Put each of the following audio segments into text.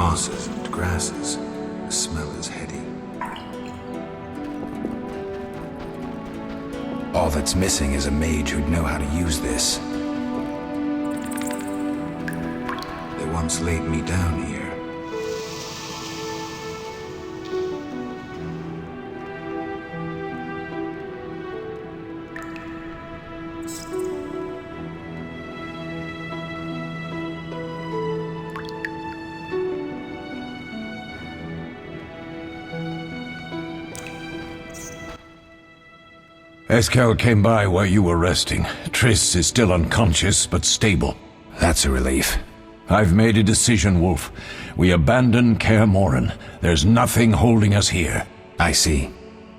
Mosses and grasses. The smell is heady. All that's missing is a mage who'd know how to use this. They once laid me down here. Eskel came by while you were resting. Triss is still unconscious, but stable. That's a relief. I've made a decision, Wolf. We abandon Kaer Morhen. There's nothing holding us here. I see.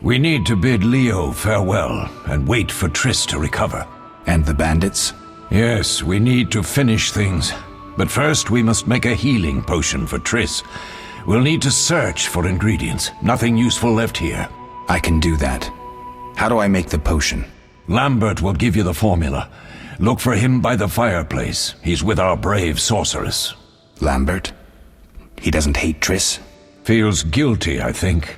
We need to bid Leo farewell and wait for Triss to recover. And the bandits? Yes, we need to finish things. But first we must make a healing potion for Triss. We'll need to search for ingredients. Nothing useful left here. I can do that. How do I make the potion? Lambert will give you the formula. Look for him by the fireplace. He's with our brave sorceress. Lambert? He doesn't hate Triss? Feels guilty, I think.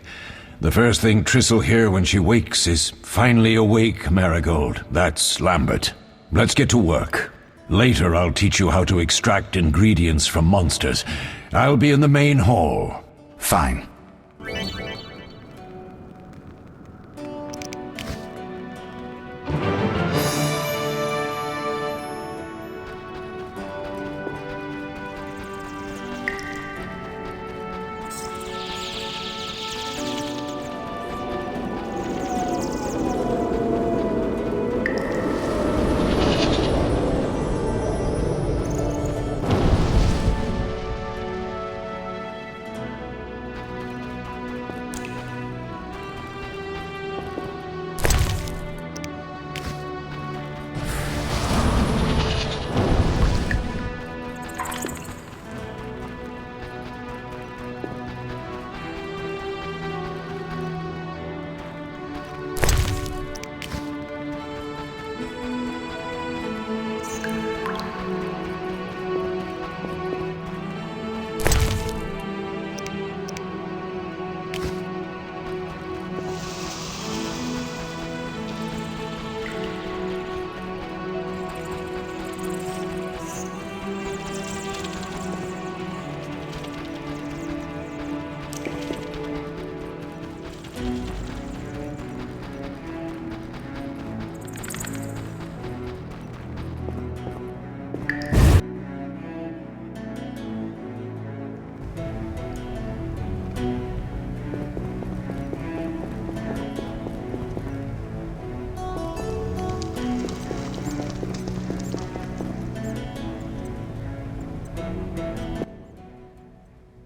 The first thing Triss'll hear when she wakes is, "Finally awake, Marigold." That's Lambert. Let's get to work. Later I'll teach you how to extract ingredients from monsters. I'll be in the main hall. Fine.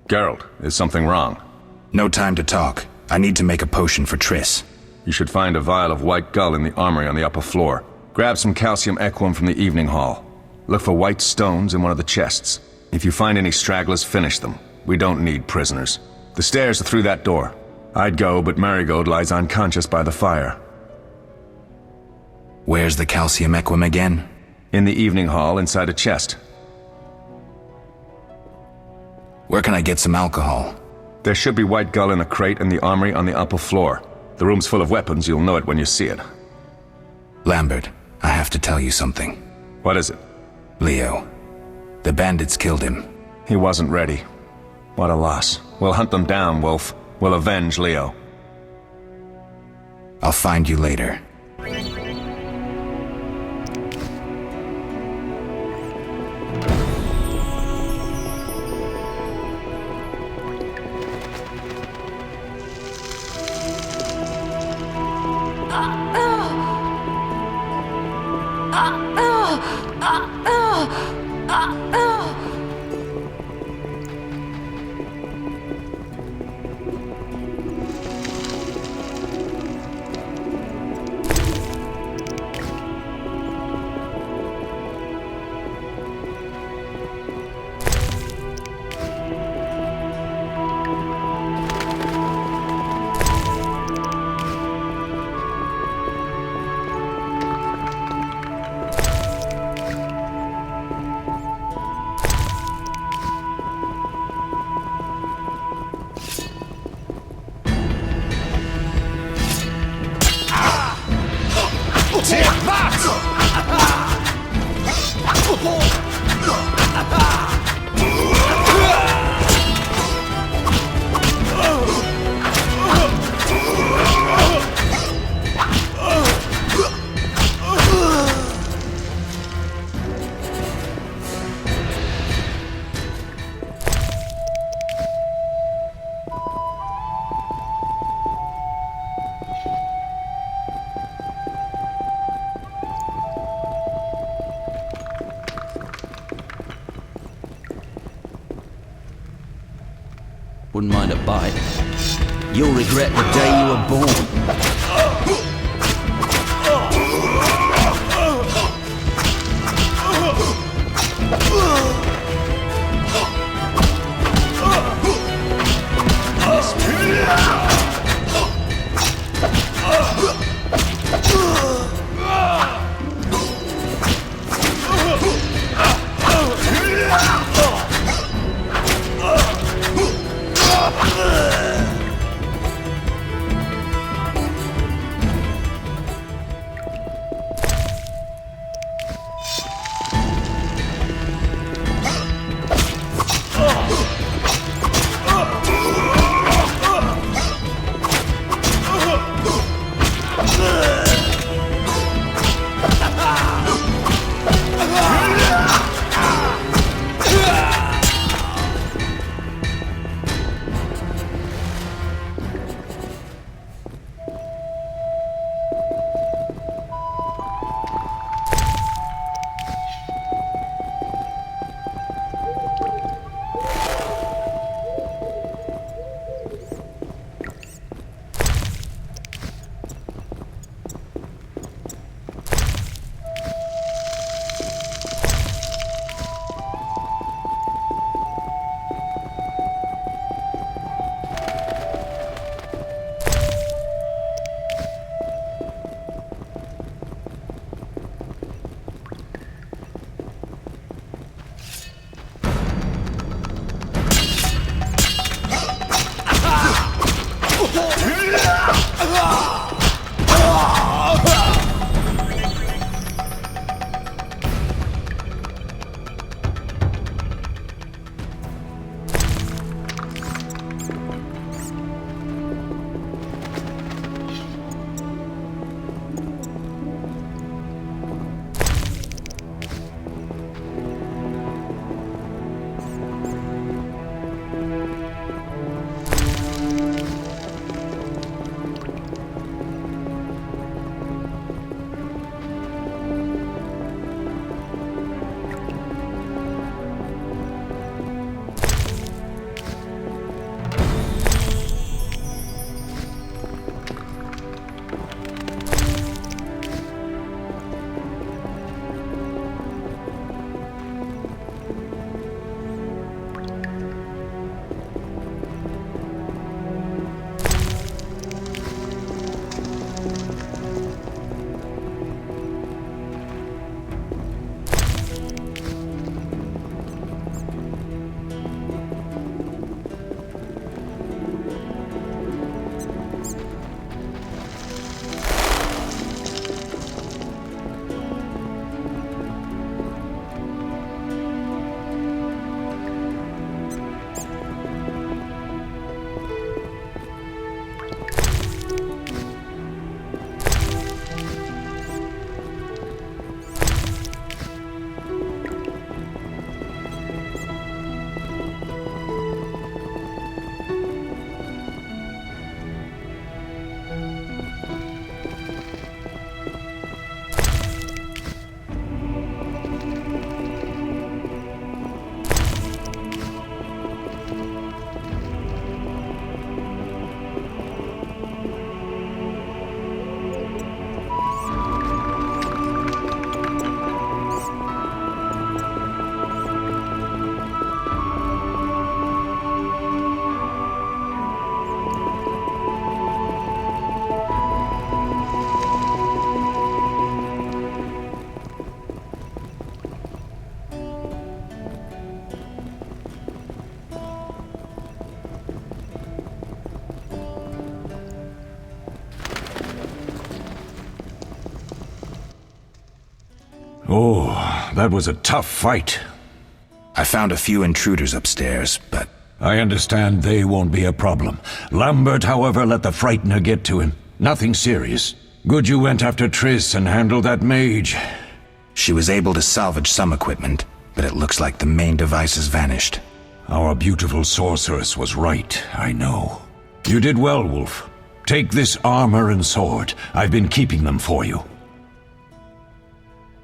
Geralt, is something wrong? No time to talk. I need to make a potion for Triss. You should find a vial of white gull in the armory on the upper floor. Grab some calcium equum from the evening hall. Look for white stones in one of the chests. If you find any stragglers, finish them. We don't need prisoners. The stairs are through that door. I'd go, but Marigold lies unconscious by the fire. Where's the calcium equum again? In the evening hall, inside a chest. Where can I get some alcohol? There should be white gull in a crate in the armory on the upper floor. The room's full of weapons, you'll know it when you see it. Lambert, I have to tell you something. What is it? Leo. The bandits killed him. He wasn't ready. What a loss. We'll hunt them down, Wolf. We'll avenge Leo. I'll find you later. wouldn't mind a bite. You'll regret the day you were born. Oh, that was a tough fight. I found a few intruders upstairs, but... I understand they won't be a problem. Lambert, however, let the Frightener get to him. Nothing serious. Good you went after Triss and handled that mage. She was able to salvage some equipment, but it looks like the main device has vanished. Our beautiful sorceress was right, I know. You did well, Wolf. Take this armor and sword. I've been keeping them for you.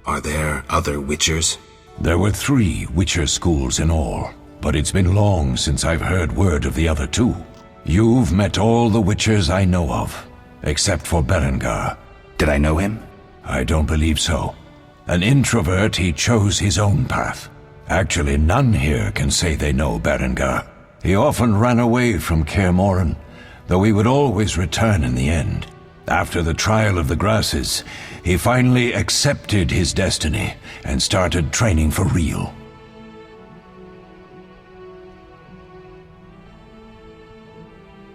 Are there other Witchers? There were 3 Witcher schools in all. but it's been long since I've heard word of the other two. You've met all the Witchers I know of, except for Berengar. Did I know him? I don't believe so. An introvert, he chose his own path. Actually, none here can say they know Berengar. He often ran away from Kaer Morhen, though he would always return in the end. After the trial of the grasses, he finally accepted his destiny and started training for real.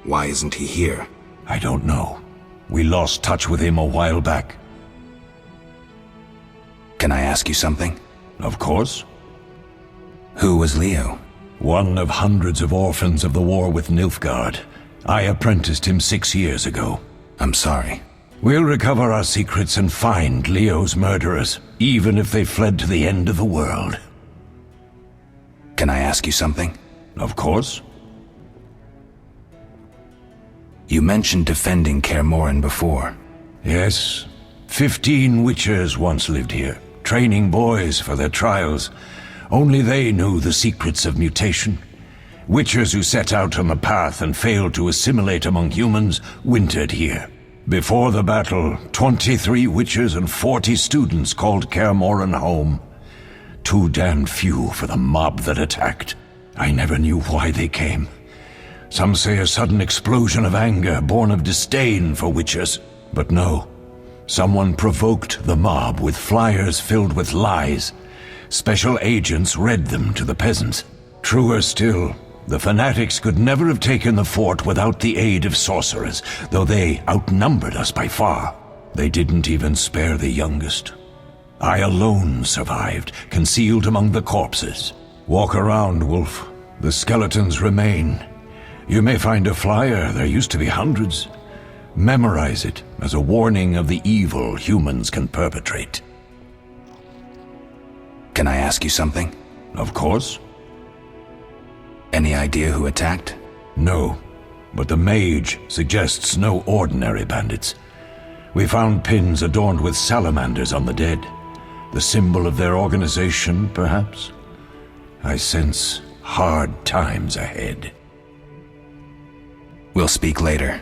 Why isn't he here? I don't know. We lost touch with him a while back. Can I ask you something? Of course. Who was Leo? One of hundreds of orphans of the war with Nilfgaard. I apprenticed him 6 years ago. I'm sorry. We'll recover our secrets and find Leo's murderers, even if they fled to the end of the world. Can I ask you something? Of course. You mentioned defending Kaer Morhen before. Yes. 15 Witchers once lived here, training boys for their trials. Only they knew the secrets of mutation. Witchers who set out on the path and failed to assimilate among humans wintered here. Before the battle, 23 Witchers and 40 students called Kaer Morhen home. Too damned few for the mob that attacked. I never knew why they came. Some say a sudden explosion of anger born of disdain for Witchers. But no. Someone provoked the mob with flyers filled with lies. Special agents read them to the peasants. Truer still, the fanatics could never have taken the fort without the aid of sorcerers, though they outnumbered us by far. They didn't even spare the youngest. I alone survived, concealed among the corpses. Walk around, Wolf. The skeletons remain. You may find a flyer, there used to be hundreds. Memorize it as a warning of the evil humans can perpetrate. Can I ask you something? Of course. Any idea who attacked? No, but the mage suggests no ordinary bandits. We found pins adorned with salamanders on the dead. The symbol of their organization, perhaps? I sense hard times ahead. We'll speak later.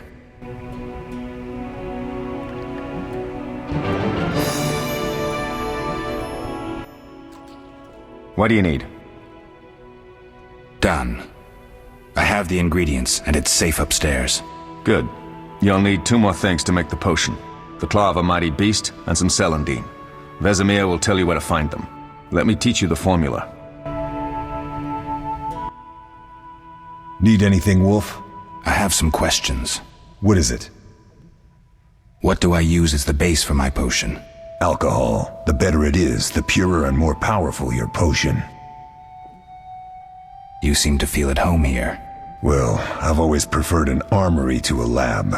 What do you need? Done. I have the ingredients, and it's safe upstairs. Good. You'll need 2 more things to make the potion. The claw of a mighty beast and some celandine. Vesemir will tell you where to find them. Let me teach you the formula. Need anything, Wolf? I have some questions. What is it? What do I use as the base for my potion? Alcohol. The better it is, the purer and more powerful your potion. You seem to feel at home here. Well, I've always preferred an armory to a lab.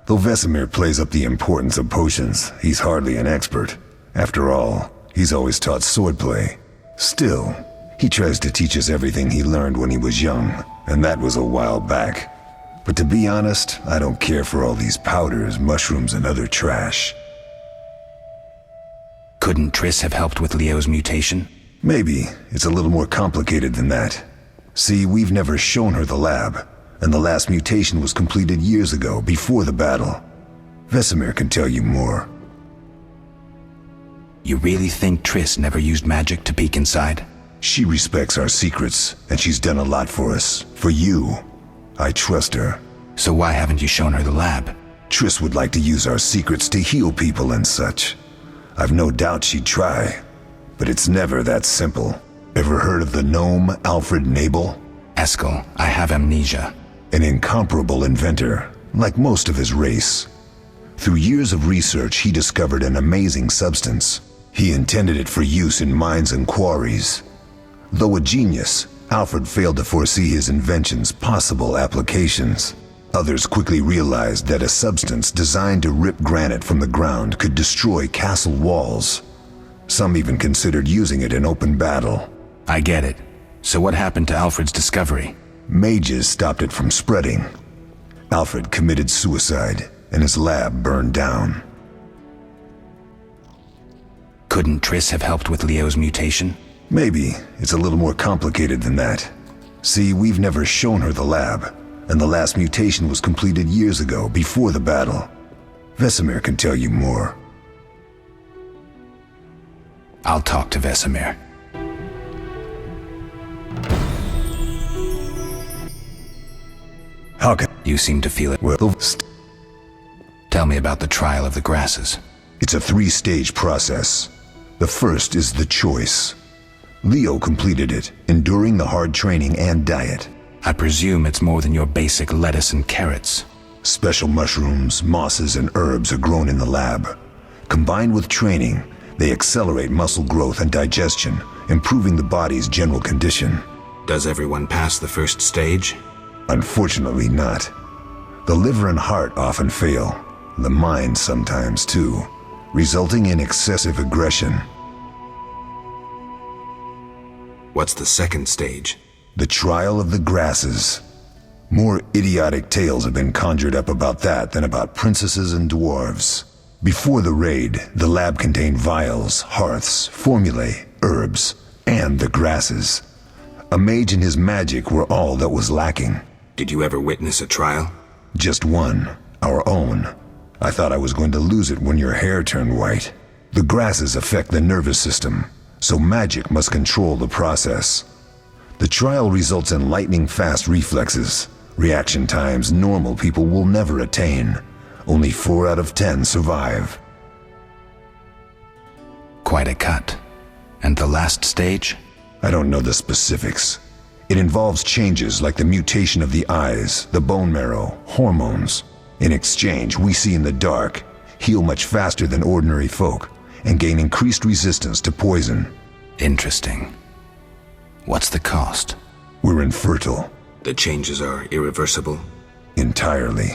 Though Vesemir plays up the importance of potions, he's hardly an expert. After all, he's always taught swordplay. Still, he tries to teach us everything he learned when he was young, and that was a while back. But to be honest, I don't care for all these powders, mushrooms, and other trash. Couldn't Triss have helped with Leo's mutation? Maybe. It's a little more complicated than that. See, we've never shown her the lab, and the last mutation was completed years ago, before the battle. Vesemir can tell you more. You really think Triss never used magic to peek inside? She respects our secrets, and she's done a lot for us. For you. I trust her. So why haven't you shown her the lab? Triss would like to use our secrets to heal people and such. I've no doubt she'd try, but it's never that simple. Ever heard of the gnome Alfred Nabel? Eskel, I have amnesia. An incomparable inventor, like most of his race. Through years of research, he discovered an amazing substance. He intended it for use in mines and quarries. Though a genius, Alfred failed to foresee his invention's possible applications. Others quickly realized that a substance designed to rip granite from the ground could destroy castle walls. Some even considered using it in open battle. I get it. So what happened to Alfred's discovery? Mages stopped it from spreading. Alfred committed suicide, and his lab burned down. Couldn't Triss have helped with Leo's mutation? Maybe. It's a little more complicated than that. See, we've never shown her the lab, and the last mutation was completed years ago, before the battle. Vesemir can tell you more. I'll talk to Vesemir. How can... You seem to feel it. Well, Tell me about the trial of the grasses. it's a 3-stage process. The first is the choice. Leo completed it, enduring the hard training and diet. I presume it's more than your basic lettuce and carrots. Special mushrooms, mosses, and herbs are grown in the lab. Combined with training, they accelerate muscle growth and digestion, improving the body's general condition. Does everyone pass the first stage? Unfortunately not. The liver and heart often fail, the mind sometimes too, resulting in excessive aggression. What's the second stage? The trial of the grasses. More idiotic tales have been conjured up about that than about princesses and dwarves. Before the raid, the lab contained vials, hearths, formulae, herbs, and the grasses. A mage and his magic were all that was lacking. Did you ever witness a trial? Just one, our own. I thought I was going to lose it when your hair turned white. The grasses affect the nervous system, so magic must control the process. The trial results in lightning-fast reflexes, reaction times normal people will never attain. Only 4 out of 10 survive. Quite a cut. And the last stage? I don't know the specifics. It involves changes like the mutation of the eyes, the bone marrow, hormones. In exchange, we see in the dark, heal much faster than ordinary folk, and gain increased resistance to poison. Interesting. What's the cost? We're infertile. The changes are irreversible? Entirely.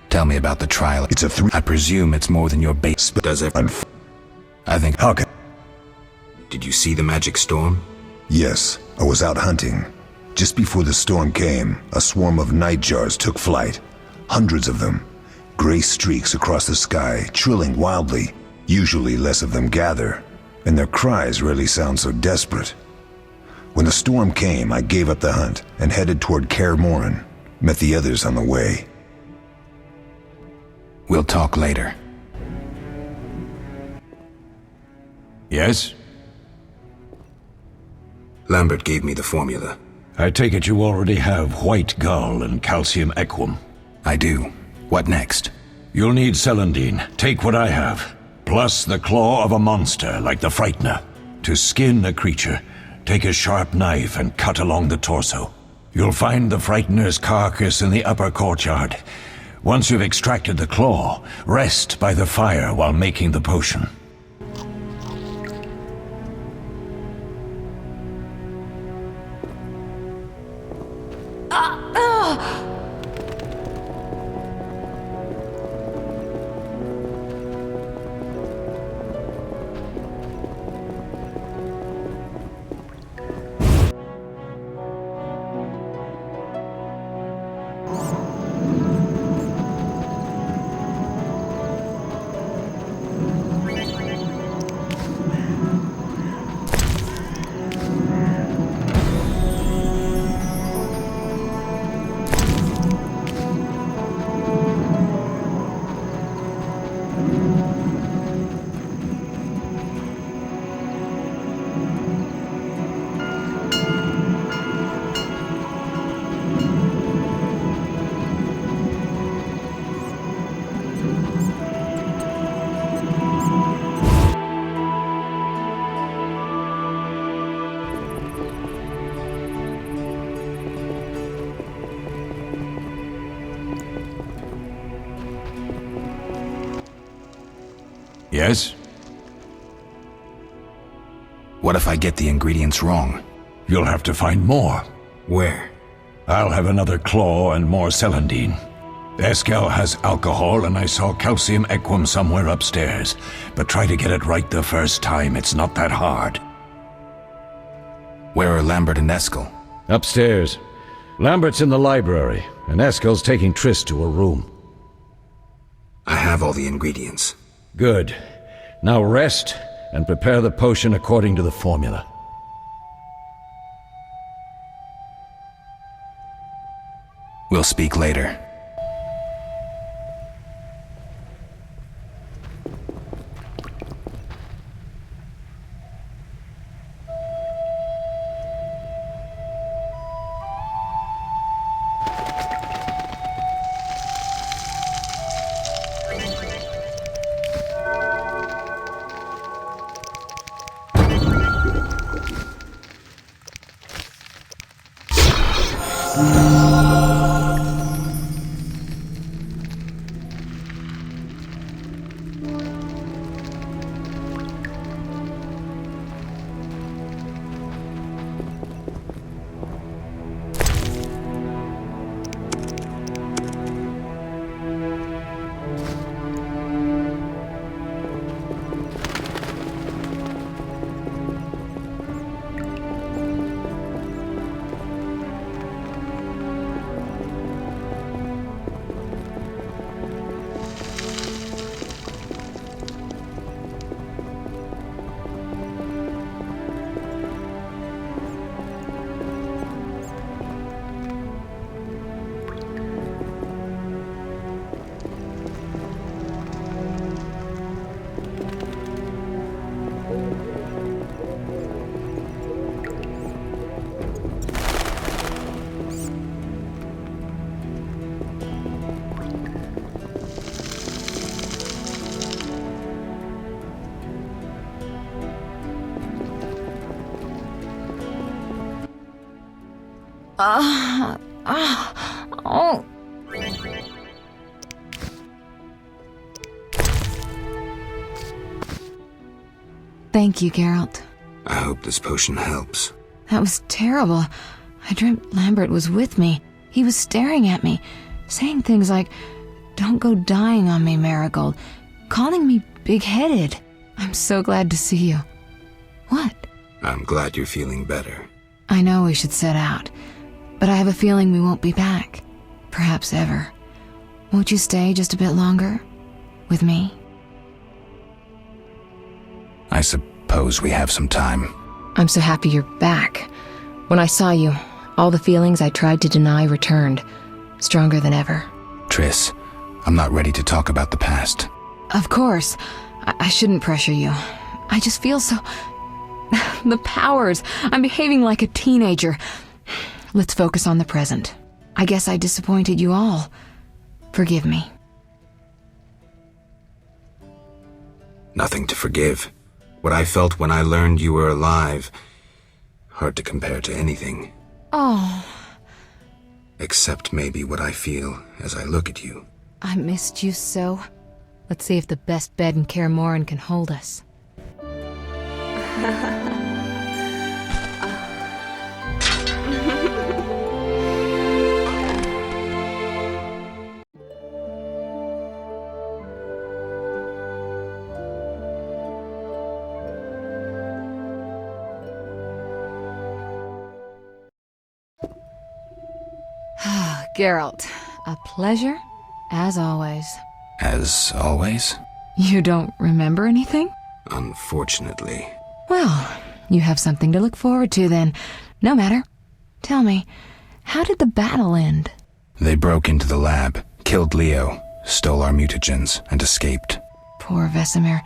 Tell me about the trial. It's a 3... I presume it's more than your base. Does it? I think... How can... Did you see the magic storm? Yes, I was out hunting. Just before the storm came, a swarm of nightjars took flight. Hundreds of them. Gray streaks across the sky, trilling wildly. Usually less of them gather, and their cries rarely sound so desperate. When the storm came, I gave up the hunt and headed toward Kaer Morhen. Met the others on the way. We'll talk later. Yes? Lambert gave me the formula. I take it you already have white gall and calcium equum. I do. What next? You'll need celandine. Take what I have. Plus the claw of a monster like the Frightener. To skin a creature, take a sharp knife and cut along the torso. You'll find the Frightener's carcass in the upper courtyard. Once you've extracted the claw, rest by the fire while making the potion. Yes? What if I get the ingredients wrong? You'll have to find more. Where? I'll have another claw and more celandine. Eskel has alcohol, and I saw calcium equum somewhere upstairs. But try to get it right the first time. It's not that hard. Where are Lambert and Eskel? Upstairs. Lambert's in the library, and Eskel's taking Triss to a room. I have all the ingredients. Good. Now rest and prepare the potion according to the formula. We'll speak later. Oh. Thank you, Geralt. I hope this potion helps. That was terrible. I dreamt Lambert was with me. He was staring at me, saying things like, "Don't go dying on me, Marigold," calling me big-headed. I'm so glad to see you. What? I'm glad you're feeling better. I know we should set out, but I have a feeling we won't be back. Perhaps ever. Won't you stay just a bit longer? With me? I suppose we have some time. I'm so happy you're back. When I saw you, all the feelings I tried to deny returned, stronger than ever. Triss, I'm not ready to talk about the past. Of course. I shouldn't pressure you. I just feel so... the powers. I'm behaving like a teenager. Let's focus on the present. I guess I disappointed you all. Forgive me. Nothing to forgive. What I felt when I learned you were alive, hard to compare to anything. Oh. Except maybe what I feel as I look at you. I missed you so. Let's see if the best bed in Kaer Morhen can hold us. Geralt, a pleasure, as always. As always? You don't remember anything? Unfortunately. Well, you have something to look forward to then. No matter. Tell me, how did the battle end? They broke into the lab, killed Leo, stole our mutagens, and escaped. Poor Vesemir.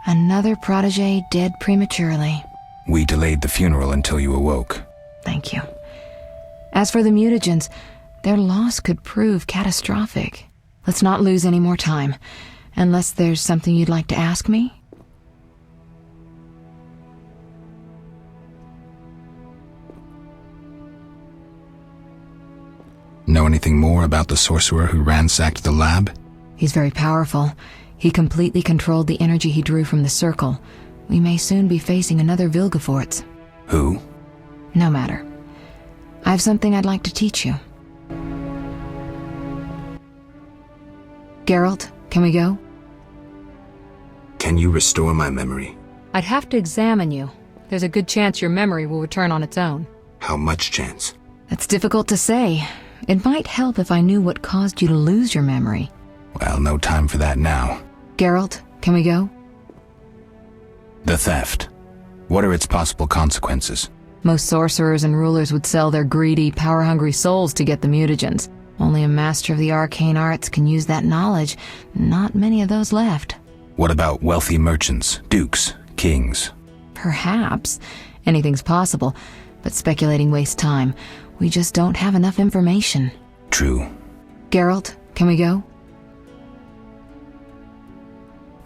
Another protege dead prematurely. We delayed the funeral until you awoke. Thank you. As for the mutagens, their loss could prove catastrophic. Let's not lose any more time. Unless there's something you'd like to ask me? Know anything more about the sorcerer who ransacked the lab? He's very powerful. He completely controlled the energy he drew from the circle. We may soon be facing another Vilgefortz. Who? No matter. I have something I'd like to teach you. Geralt, can we go? Can you restore my memory? I'd have to examine you. There's a good chance your memory will return on its own. How much chance? That's difficult to say. It might help if I knew what caused you to lose your memory. Well, no time for that now. Geralt, can we go? The theft. What are its possible consequences? Most sorcerers and rulers would sell their greedy, power-hungry souls to get the mutagens. Only a master of the arcane arts can use that knowledge. Not many of those left. What about wealthy merchants, dukes, kings? Perhaps. Anything's possible, but speculating wastes time. We just don't have enough information. True. Geralt, can we go?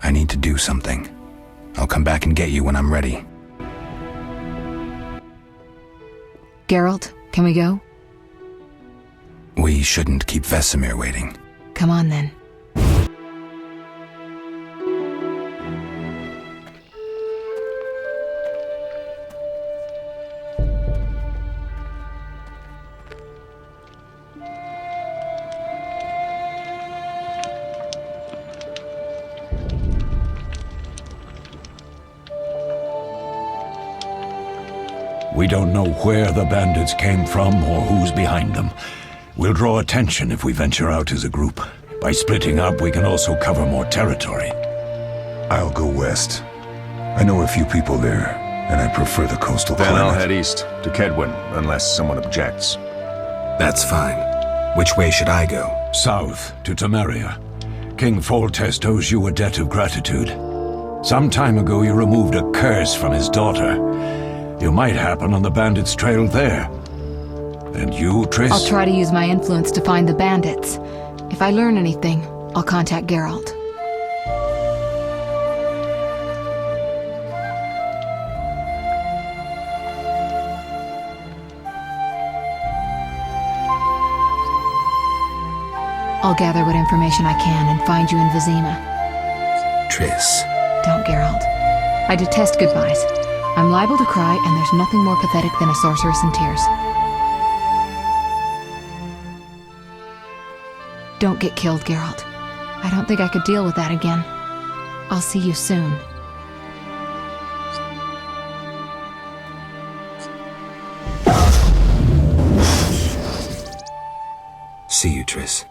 I need to do something. I'll come back and get you when I'm ready. Geralt, can we go? We shouldn't keep Vesemir waiting. Come on then. We don't know where the bandits came from or who's behind them. We'll draw attention if we venture out as a group. By splitting up, we can also cover more territory. I'll go west. I know a few people there, and I prefer the coastal Then climate. I'll head east, to Kedwin, unless someone objects. That's fine. Which way should I go? South, to Temeria. King Foltest owes you a debt of gratitude. Some time ago you removed a curse from his daughter. You might happen on the bandits' trail there. And you, Triss? I'll try to use my influence to find the bandits. If I learn anything, I'll contact Geralt. I'll gather what information I can and find you in Vizima. Triss. Don't, Geralt. I detest goodbyes. I'm liable to cry, and there's nothing more pathetic than a sorceress in tears. Don't get killed, Geralt. I don't think I could deal with that again. I'll see you soon. See you, Triss.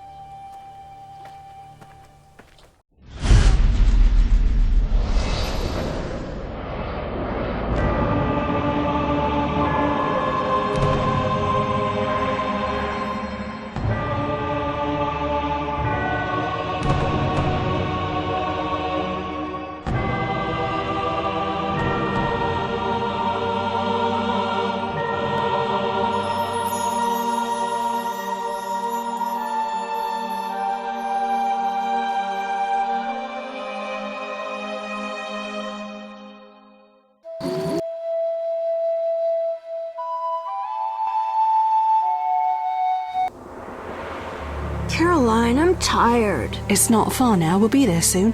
Caroline, I'm tired. It's not far now. We'll be there soon.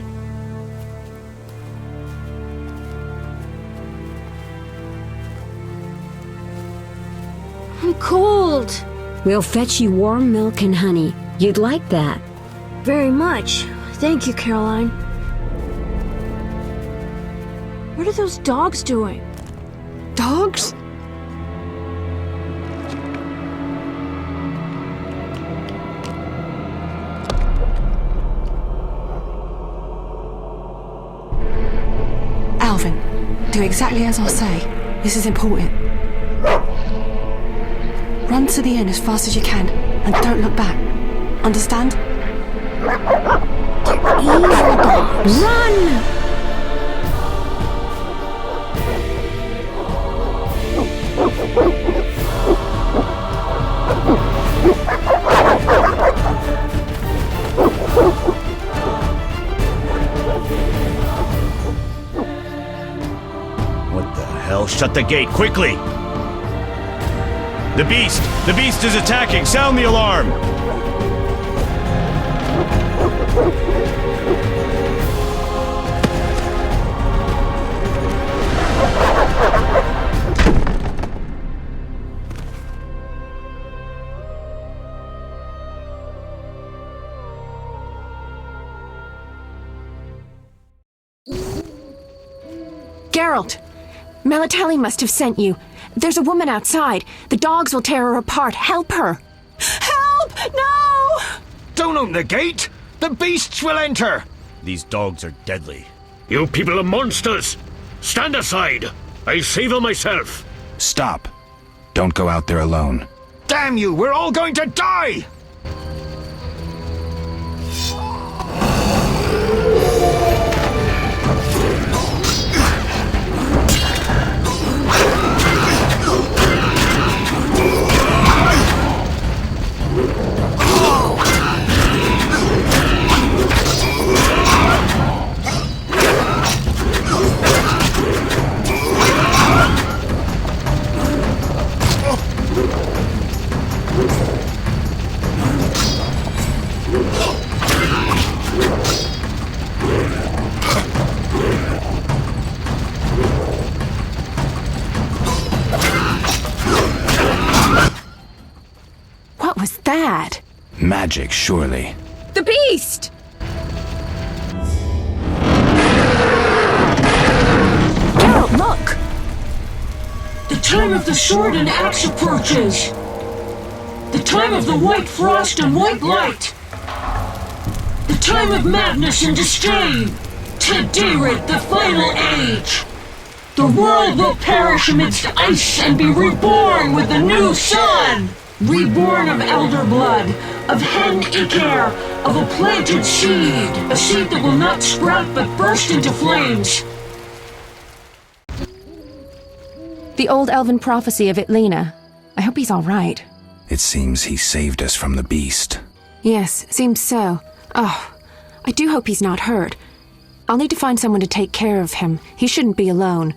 I'm cold. We'll fetch you warm milk and honey. You'd like that. Very much. Thank you, Caroline. What are those dogs doing? Dogs? Alvin, do exactly as I say. This is important. Run to the inn as fast as you can, and don't look back. Understand? Evil dogs. Run! What the hell? Shut the gate, quickly! The beast! The beast is attacking! Sound the alarm! Geralt! Melitele must have sent you. There's a woman outside. The dogs will tear her apart. Help her! Help! No! Don't open the gate! The beasts will enter! These dogs are deadly. You people are monsters! Stand aside! I'll save him myself! Stop. Don't go out there alone. Damn you, we're all going to die! What was that? Magic, surely. The beast! Geralt, look! The time of the sword and axe approaches. The time of the white frost and white light. The time of madness and disdain. Tedirit, the final age. The world will perish amidst ice and be reborn with the new sun. Reborn of elder blood, of hen Icair, of a planted seed. A seed that will not sprout but burst into flames. The old elven prophecy of Itlena. I hope he's all right. It seems he saved us from the beast. Yes, seems so. Oh, I do hope he's not hurt. I'll need to find someone to take care of him. He shouldn't be alone.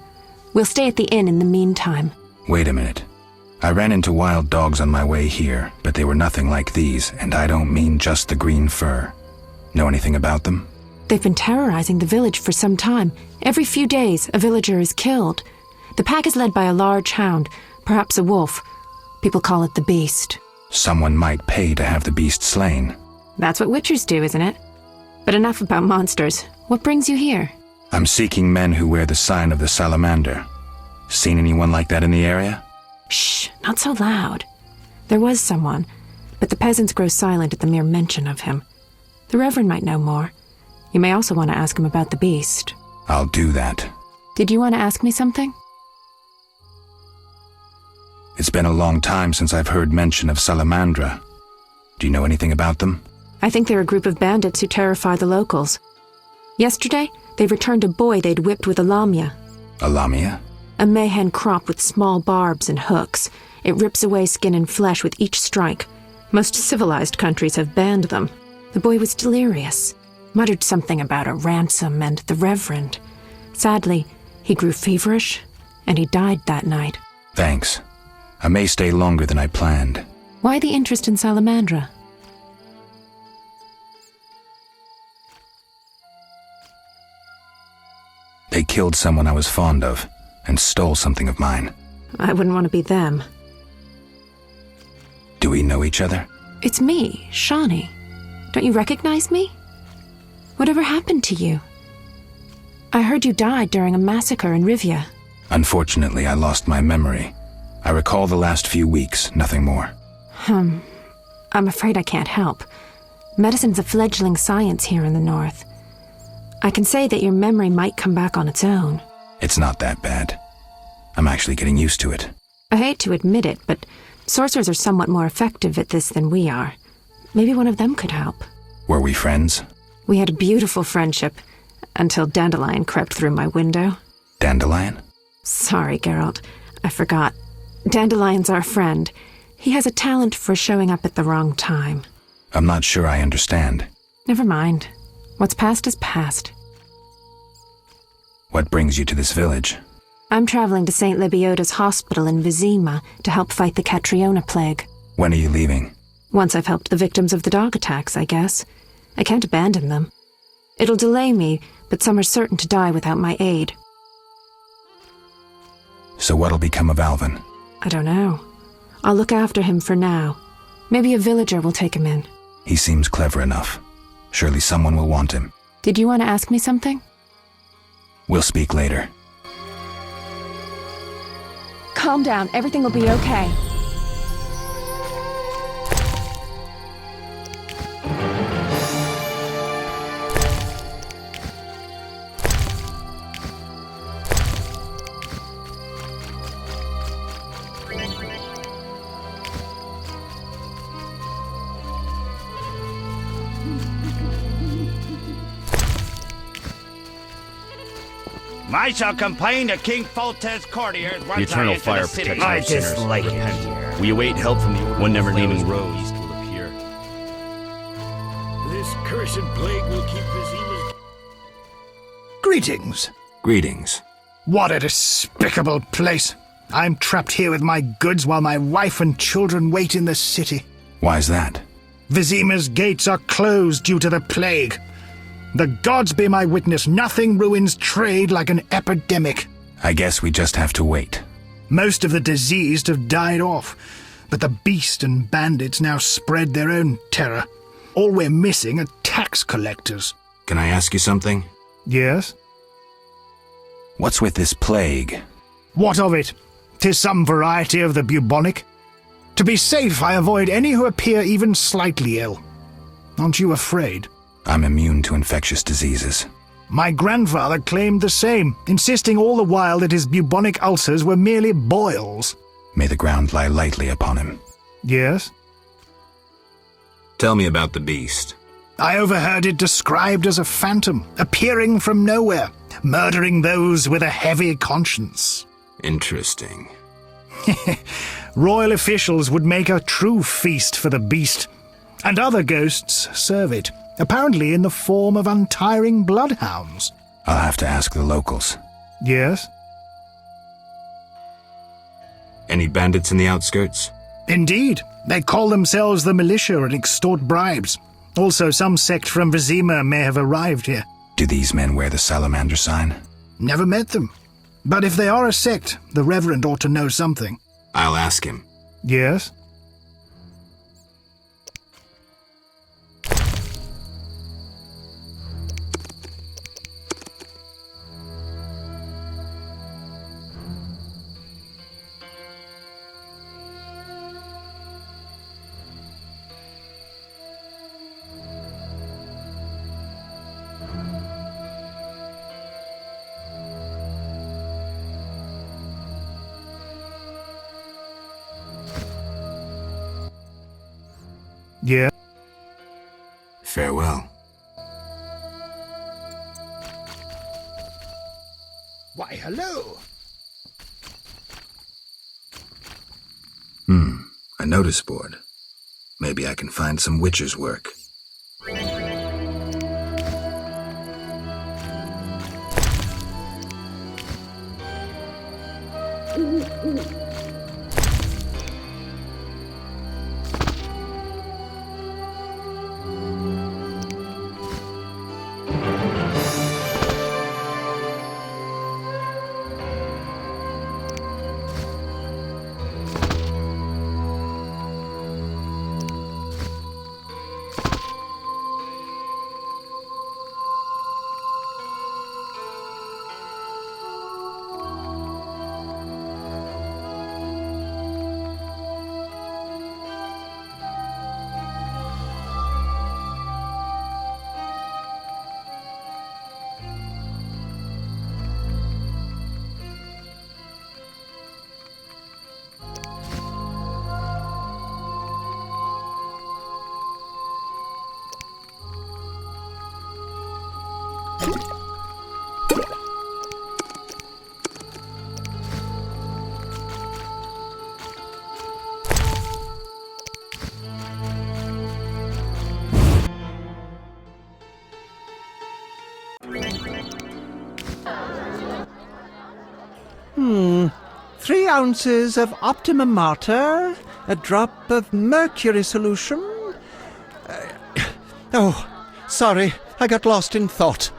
We'll stay at the inn in the meantime. Wait a minute. I ran into wild dogs on my way here, but they were nothing like these, and I don't mean just the green fur. Know anything about them? They've been terrorizing the village for some time. Every few days, a villager is killed. The pack is led by a large hound, perhaps a wolf. People call it the beast. Someone might pay to have the beast slain. That's what witchers do, isn't it? But enough about monsters. What brings you here? I'm seeking men who wear the sign of the salamander. Seen anyone like that in the area? Shh, not so loud. There was someone, but the peasants grow silent at the mere mention of him. The Reverend might know more. You may also want to ask him about the beast. I'll do that. Did you want to ask me something? It's been a long time since I've heard mention of Salamandra. Do you know anything about them? I think they're a group of bandits who terrify the locals. Yesterday, they returned a boy they'd whipped with a lamia. A lamia? A mayhen crop with small barbs and hooks. It rips away skin and flesh with each strike. Most civilized countries have banned them. The boy was delirious, muttered something about a ransom and the Reverend. Sadly, he grew feverish, and he died that night. Thanks. I may stay longer than I planned. Why the interest in Salamandra? They killed someone I was fond of, and stole something of mine. I wouldn't want to be them. Do we know each other? It's me, Shawnee. Don't you recognize me? Whatever happened to you? I heard you died during a massacre in Rivia. Unfortunately, I lost my memory. I recall the last few weeks, nothing more. I'm afraid I can't help. Medicine's a fledgling science here in the north. I can say that your memory might come back on its own. It's not that bad. I'm actually getting used to it. I hate to admit it, but sorcerers are somewhat more effective at this than we are. Maybe one of them could help. Were we friends? We had a beautiful friendship, until Dandelion crept through my window. Dandelion? Sorry, Geralt. I forgot. Dandelion's our friend. He has a talent for showing up at the wrong time. I'm not sure I understand. Never mind. What's past is past. What brings you to this village? I'm traveling to St. Lebioda's hospital in Vizima to help fight the Catriona plague. When are you leaving? Once I've helped the victims of the dog attacks, I guess. I can't abandon them. It'll delay me, but some are certain to die without my aid. So what'll become of Alvin? I don't know. I'll look after him for now. Maybe a villager will take him in. He seems clever enough. Surely someone will want him. Did you want to ask me something? We'll speak later. Calm down. Everything will be okay. I shall complain to King Foltez's courtiers once The eternal I enter fire the city. protects no sinners. dislike it Repent. here. We await help from the one never naming rose will appear. This cursed plague will keep Vizima's... Greetings. Greetings. What a despicable place. I'm trapped here with my goods while my wife and children wait in the city. Why's that? Vizima's gates are closed due to the plague. The gods be my witness, nothing ruins trade like an epidemic. I guess we just have to wait. Most of the diseased have died off, but the beast and bandits now spread their own terror. All we're missing are tax collectors. Can I ask you something? Yes? What's with this plague? What of it? 'Tis some variety of the bubonic. To be safe, I avoid any who appear even slightly ill. Aren't you afraid? I'm immune to infectious diseases. My grandfather claimed the same, insisting all the while that his bubonic ulcers were merely boils. May the ground lie lightly upon him. Yes? Tell me about the beast. I overheard it described as a phantom, appearing from nowhere, murdering those with a heavy conscience. Interesting. Royal officials would make a true feast for the beast, and other ghosts serve it, apparently in the form of untiring bloodhounds. I'll have to ask the locals. Yes? Any bandits in the outskirts? Indeed. They call themselves the militia and extort bribes. Also, some sect from Vizima may have arrived here. Do these men wear the salamander sign? Never met them. But if they are a sect, the Reverend ought to know something. I'll ask him. Yes? Yeah. Farewell. Why, hello. A notice board. Maybe I can find some witcher's work. Three ounces of optimum mater, a drop of mercury solution. Oh, sorry, I got lost in thought.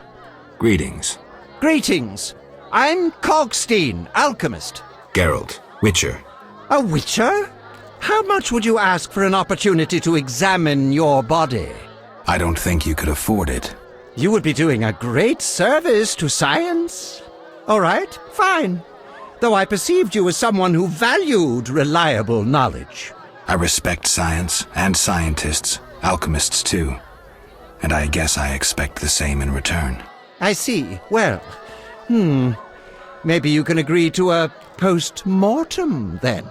Greetings. Greetings. I'm Cogstein, alchemist. Geralt, witcher. A witcher? How much would you ask for an opportunity to examine your body? I don't think you could afford it. You would be doing a great service to science. All right, fine. Though I perceived you as someone who valued reliable knowledge. I respect science and scientists, alchemists too. And I guess I expect the same in return. I see. Well, maybe you can agree to a post-mortem, then.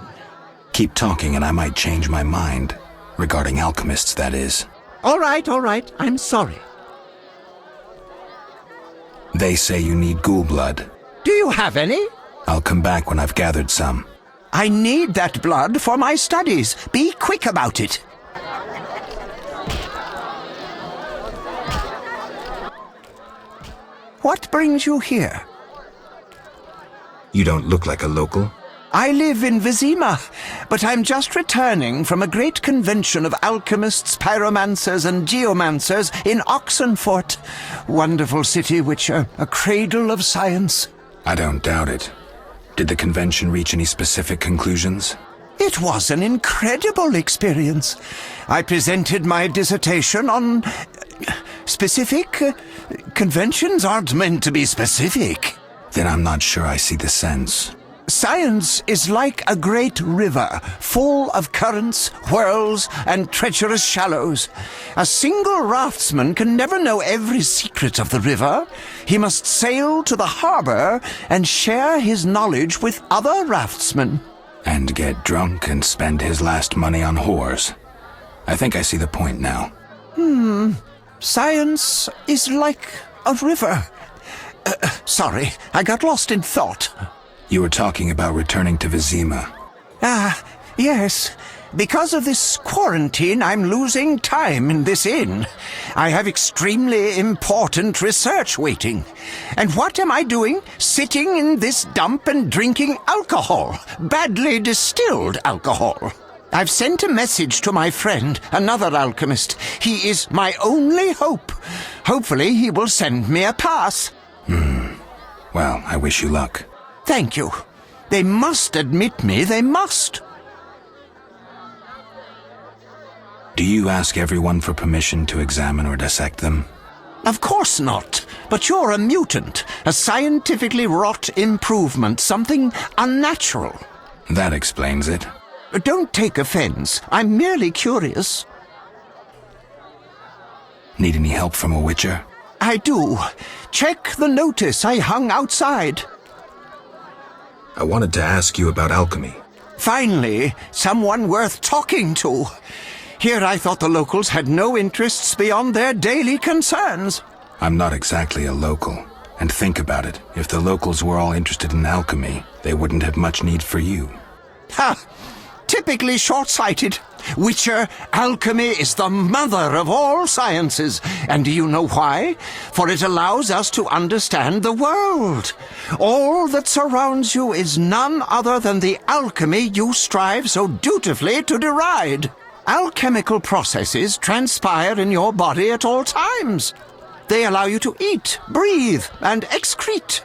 Keep talking and I might change my mind. Regarding alchemists, that is. All right. I'm sorry. They say you need ghoul blood. you have any? I'll come back when I've gathered some. I need that blood for my studies. Be quick about it. What brings you here? You don't look like a local. I live in Vizima, but I'm just returning from a great convention of alchemists, pyromancers, and geomancers in Oxenfurt. Wonderful city, Witcher, a cradle of science. I don't doubt it. Did the convention reach any specific conclusions? It was an incredible experience. I presented my dissertation on... specific? Conventions aren't meant to be specific. Then I'm not sure I see the sense. Science is like a great river, full of currents, whirls, and treacherous shallows. A single raftsman can never know every secret of the river. He must sail to the harbor and share his knowledge with other raftsmen. And get drunk and spend his last money on whores. I think I see the point now. Science is like a river. Sorry, I got lost in thought. You were talking about returning to Vizima. Yes. Because of this quarantine, I'm losing time in this inn. I have extremely important research waiting. And what am I doing? Sitting in this dump and drinking alcohol. Badly distilled alcohol. I've sent a message to my friend, another alchemist. He is my only hope. Hopefully he will send me a pass. Well, I wish you luck. Thank you. They must admit me, they must. Do you ask everyone for permission to examine or dissect them? Of course not. But you're a mutant, a scientifically wrought improvement, something unnatural. That explains it. Don't take offense. I'm merely curious. Need any help from a Witcher? I do. Check the notice I hung outside. I wanted to ask you about alchemy. Finally, someone worth talking to. Here I thought the locals had no interests beyond their daily concerns. I'm not exactly a local. And think about it. If the locals were all interested in alchemy, they wouldn't have much need for you. Ha! Typically short-sighted. Witcher, alchemy is the mother of all sciences. And do you know why? For it allows us to understand the world. All that surrounds you is none other than the alchemy you strive so dutifully to deride. Alchemical processes transpire in your body at all times. They allow you to eat, breathe, and excrete.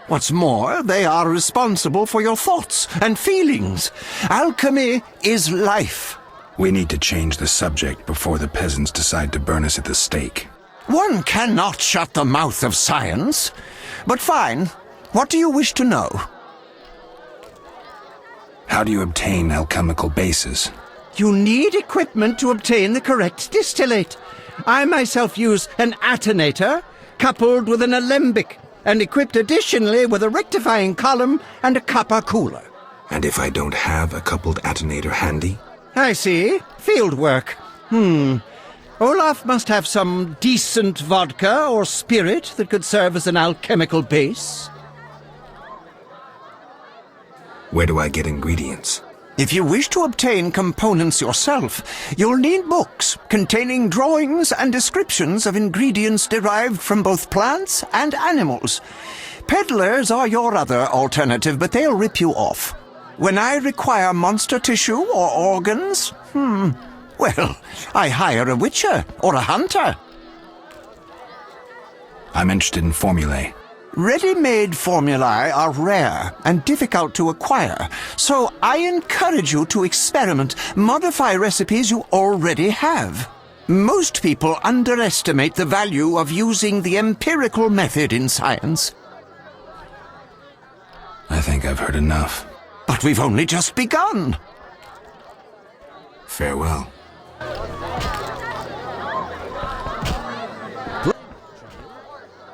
What's more, they are responsible for your thoughts and feelings. Alchemy is life. We need to change the subject before the peasants decide to burn us at the stake. One cannot shut the mouth of science. But fine. What do you wish to know? How do you obtain alchemical bases? You need equipment to obtain the correct distillate. I myself use an attenator coupled with an alembic and equipped additionally with a rectifying column and a copper cooler. And if I don't have a coupled attenator handy? I see. Field work. Olaf must have some decent vodka or spirit that could serve as an alchemical base. Where do I get ingredients? If you wish to obtain components yourself, you'll need books containing drawings and descriptions of ingredients derived from both plants and animals. Peddlers are your other alternative, but they'll rip you off. When I require monster tissue or organs, well, I hire a witcher or a hunter. I'm interested in formulae. Ready-made formulae are rare and difficult to acquire, so I encourage you to experiment, modify recipes you already have. Most people underestimate the value of using the empirical method in science. I think I've heard enough. But we've only just begun. Farewell.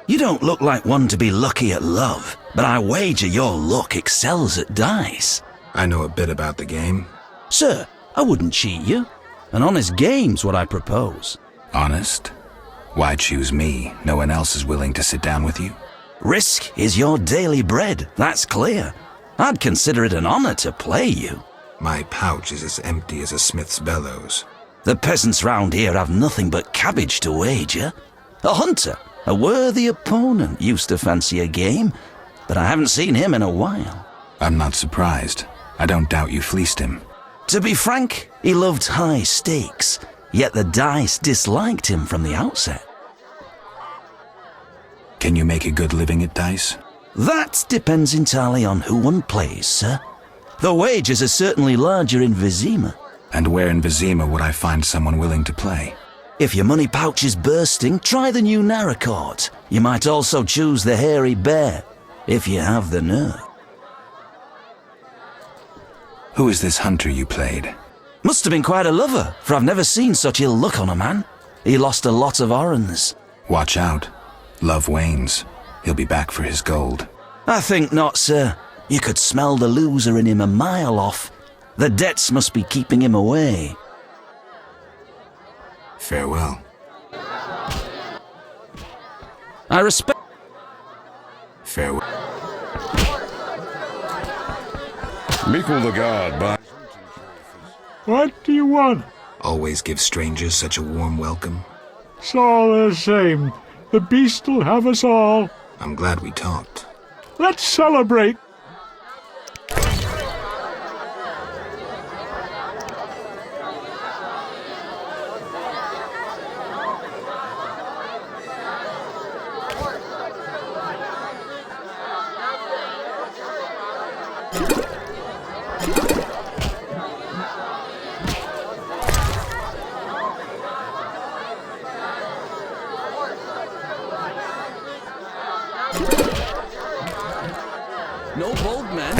You don't look like one to be lucky at love, but I wager your luck excels at dice. I know a bit about the game. Sir, I wouldn't cheat you. An honest game's what I propose. Honest? Why choose me? No one else is willing to sit down with you? Risk is your daily bread, that's clear. I'd consider it an honor to play you. My pouch is as empty as a smith's bellows. The peasants round here have nothing but cabbage to wager. A hunter, a worthy opponent, used to fancy a game, but I haven't seen him in a while. I'm not surprised. I don't doubt you fleeced him. To be frank, he loved high stakes, yet the dice disliked him from the outset. Can you make a good living at dice? That depends entirely on who one plays, sir. The wages are certainly larger in Vizima. And where in Vizima would I find someone willing to play? If your money pouch is bursting, try the new Narracourt. You might also choose the Hairy Bear, if you have the nerve. Who is this hunter you played? Must have been quite a lover, for I've never seen such ill luck on a man. He lost a lot of orens. Watch out. Love wanes. He'll be back for his gold. I think not, sir. You could smell the loser in him a mile off. The debts must be keeping him away. Farewell. I respect... Farewell. Mickle the guard, but... What do you want? Always give strangers such a warm welcome. It's all the same. The beast'll have us all. I'm glad we talked. Let's celebrate. No bold men.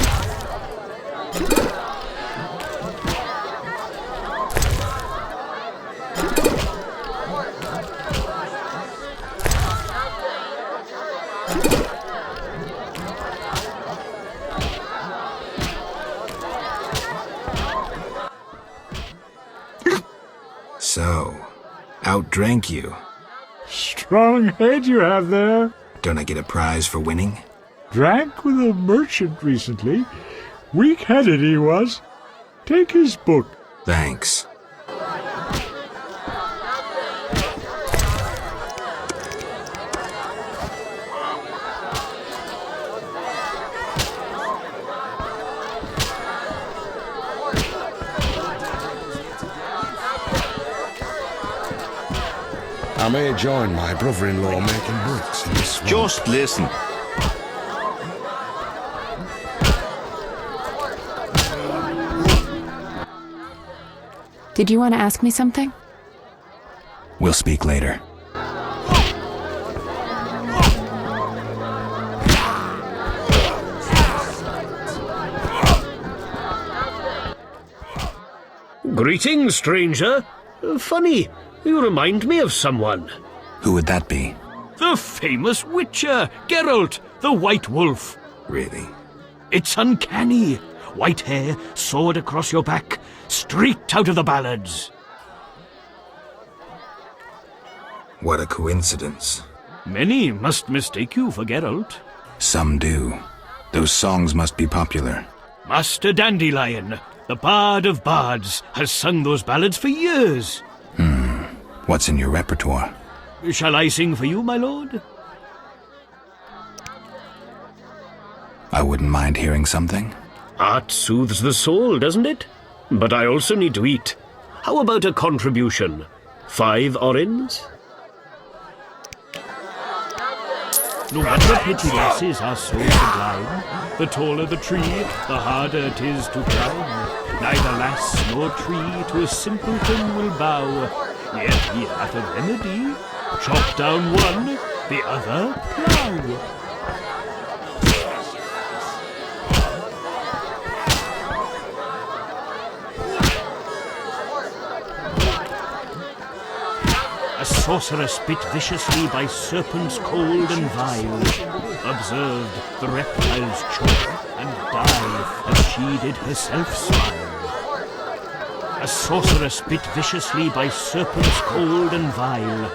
So, outdrank you. Strong head you have there. Don't I get a prize for winning? Drank with a merchant recently. Weak-headed he was. Take his book. Thanks. I may join my brother-in-law making bricks in this swamp. Just listen. Did you want to ask me something? We'll speak later. Greetings, stranger. Funny, you remind me of someone. Who would that be? The famous Witcher, Geralt, the White Wolf. Really? It's uncanny. White hair, sword across your back, straight out of the ballads. What a coincidence. Many must mistake you for Geralt. Some do. Those songs must be popular. Master Dandelion, the bard of bards, has sung those ballads for years. What's in your repertoire? Shall I sing for you, my lord? I wouldn't mind hearing something. Art soothes the soul, doesn't it? But I also need to eat. How about a contribution? 5 orens? No wonder pretty lasses are so sublime. The taller the tree, the harder it is to climb. Neither lass nor tree to a simpleton will bow. Yet he hath a remedy. Chop down one, the other plough. A sorceress bit viciously by serpents cold and vile, observed the reptiles choke and die as she did herself smile. A sorceress bit viciously by serpents cold and vile,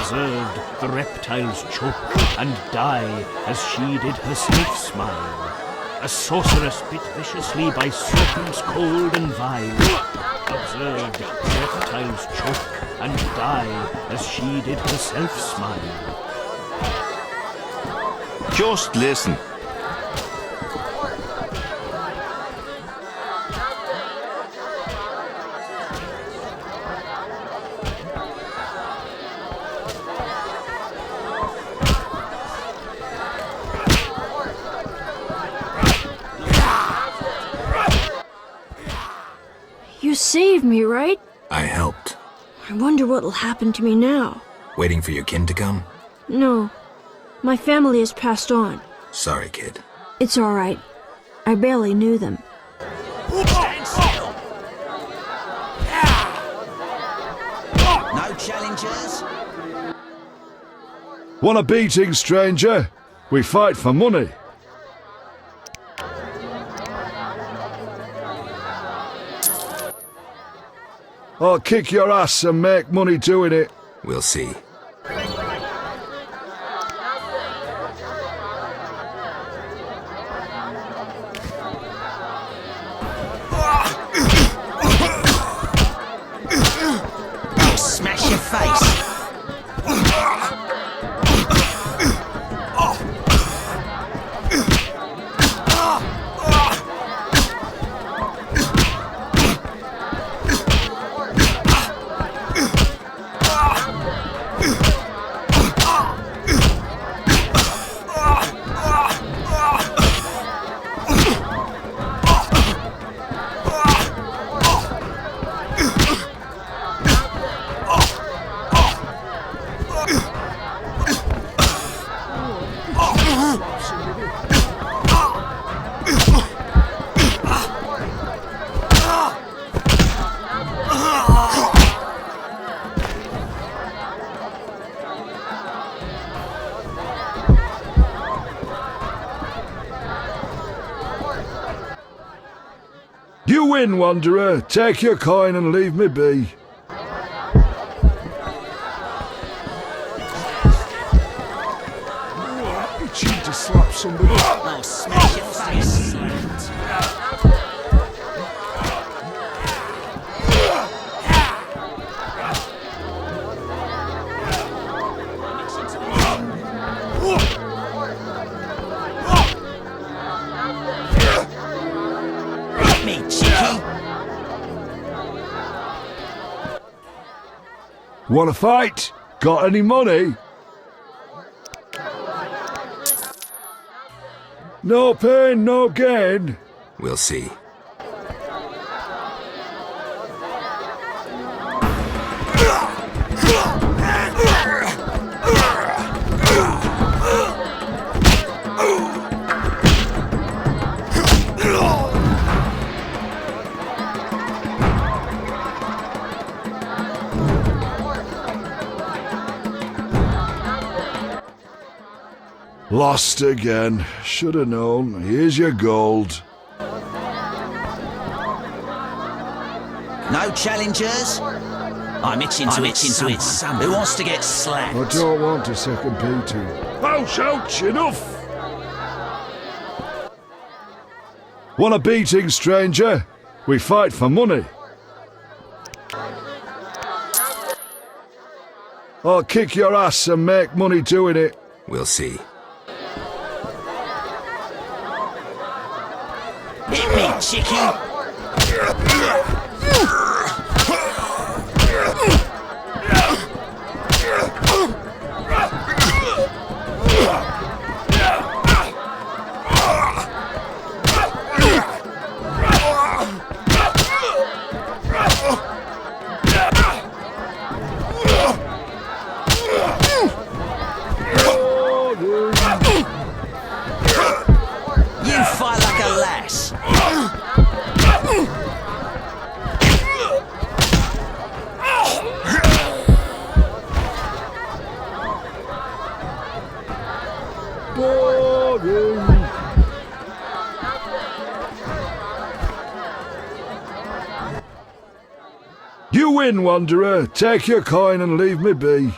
observed the reptiles choke and die as she did herself smile. A sorceress bit viciously by serpents cold and vile. Observed reptiles choke and die as she did herself smile. Just listen. You saved me, right? I helped. I wonder what'll happen to me now. Waiting for your kin to come? No. My family has passed on. Sorry, kid. It's all right. I barely knew them. Stand still. No challengers. Want a beating, stranger? We fight for money. I'll kick your ass and make money doing it. We'll see. Smash your face. You win, Wanderer. Take your coin and leave me be. Itching to slap somebody. I'll smash your face. Wanna fight? Got any money? No pain, no gain. We'll see. Lost again. Should have known. Here's your gold. No challengers? I'm itching to win. Who wants to get slapped? I don't want a second beating. Ouch, enough! Want a beating, stranger? We fight for money. I'll kick your ass and make money doing it. We'll see. Hit me, chickie! You fight like a lass. Boring. You win, Wanderer. Take your coin and leave me be.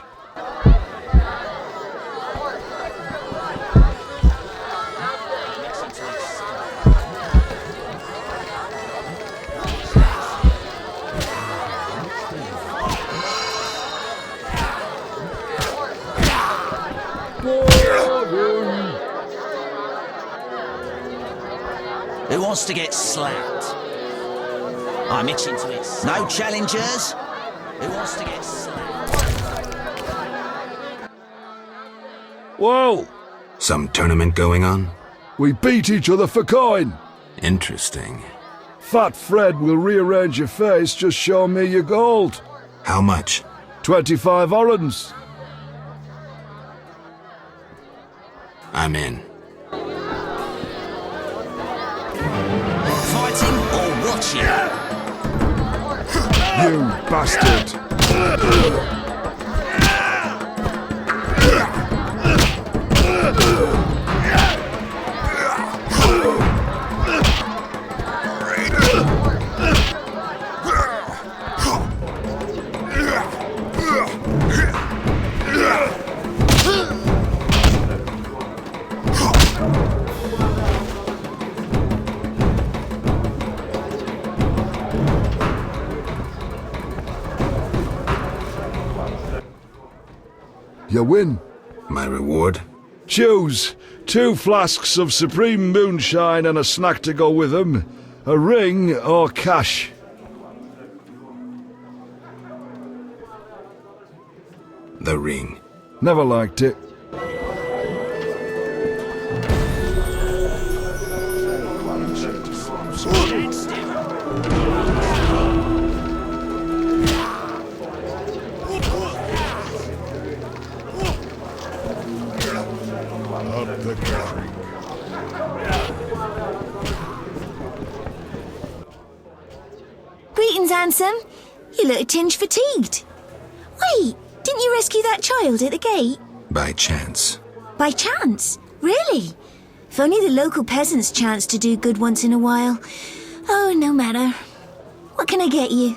Who wants to get slapped? I'm itching to it. No challengers? Who wants to get slapped? Whoa! Some tournament going on? We beat each other for coin. Interesting. Fat Fred will rearrange your face, just show me your gold. How much? 25 orens. I'm in. Fighting or watching? You bastard! You win. My reward? Choose 2 flasks of supreme moonshine and a snack to go with them, a ring or cash. The ring. Never liked it. Greetings, handsome. You look a tinge fatigued. Wait, didn't you rescue that child at the gate? By chance. By chance? Really? If only the local peasants chanced to do good once in a while. Oh, no matter. What can I get you?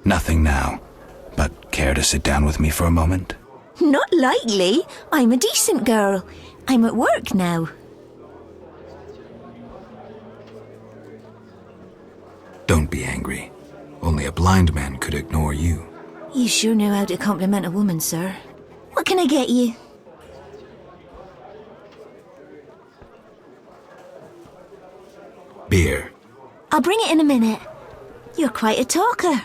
Nothing now. But care to sit down with me for a moment? Not likely. I'm a decent girl. I'm at work now. Don't be angry. Only a blind man could ignore you. You sure know how to compliment a woman, sir. What can I get you? Beer. I'll bring it in a minute. You're quite a talker.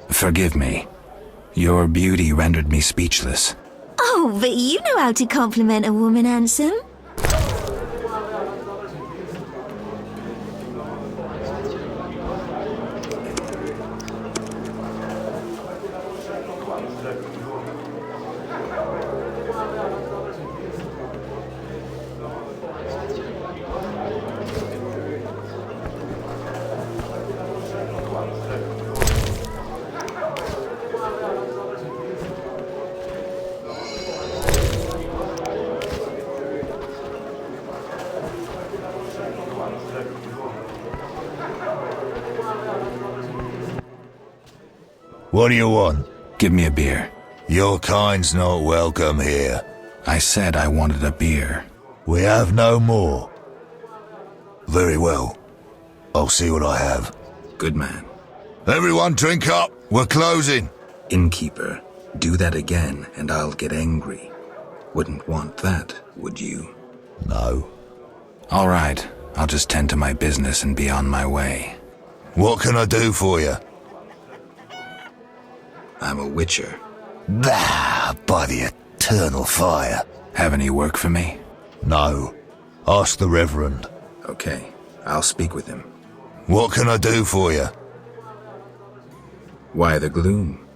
Forgive me. Your beauty rendered me speechless. Oh, but you know how to compliment a woman, handsome. What do you want? Give me a beer. Your kind's not welcome here. I said I wanted a beer. We have no more. Very well. I'll see what I have. Good man. Everyone drink up. We're closing. Innkeeper, do that again and I'll get angry. Wouldn't want that, would you? No. All right. I'll just tend to my business and be on my way. What can I do for you? I'm a witcher. Ah, by the eternal fire. Have any work for me? No. Ask the Reverend. Okay, I'll speak with him. What can I do for you? Why the gloom?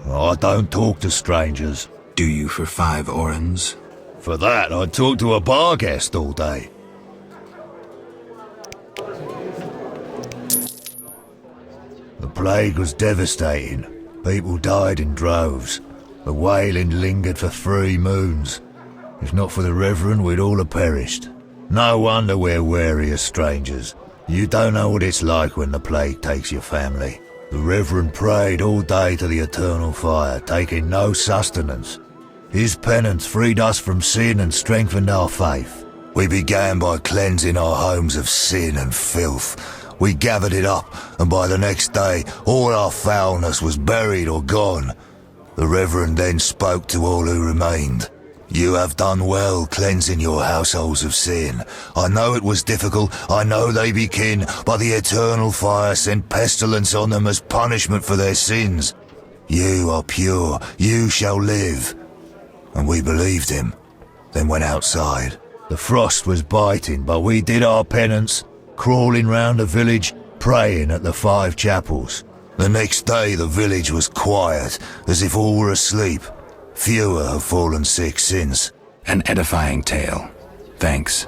I don't talk to strangers. Do you for 5 orens? For that, I'd talk to a bar guest all day. The plague was devastating. People died in droves. The wailing lingered for 3 moons. If not for the Reverend, we'd all have perished. No wonder we're wary of strangers. You don't know what it's like when the plague takes your family. The Reverend prayed all day to the eternal fire, taking no sustenance. His penance freed us from sin and strengthened our faith. We began by cleansing our homes of sin and filth, We gathered it up, and by the next day, all our foulness was buried or gone. The Reverend then spoke to all who remained. You have done well cleansing your households of sin. I know it was difficult, I know they be kin, but the eternal fire sent pestilence on them as punishment for their sins. You are pure, you shall live. And we believed him, then went outside. The frost was biting, but we did our penance, crawling round the village, praying at the 5 chapels. The next day the village was quiet, as if all were asleep. Fewer have fallen sick since. An edifying tale. Thanks.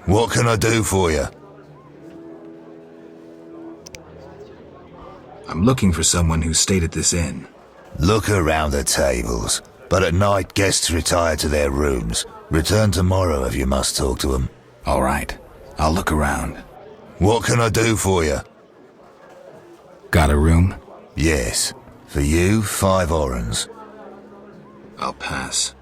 What can I do for you? I'm looking for someone who stayed at this inn. Look around the tables, but at night guests retire to their rooms. Return tomorrow if you must talk to them. All right, I'll look around. What can I do for you? Got a room? Yes. For you, 5 orens. I'll pass.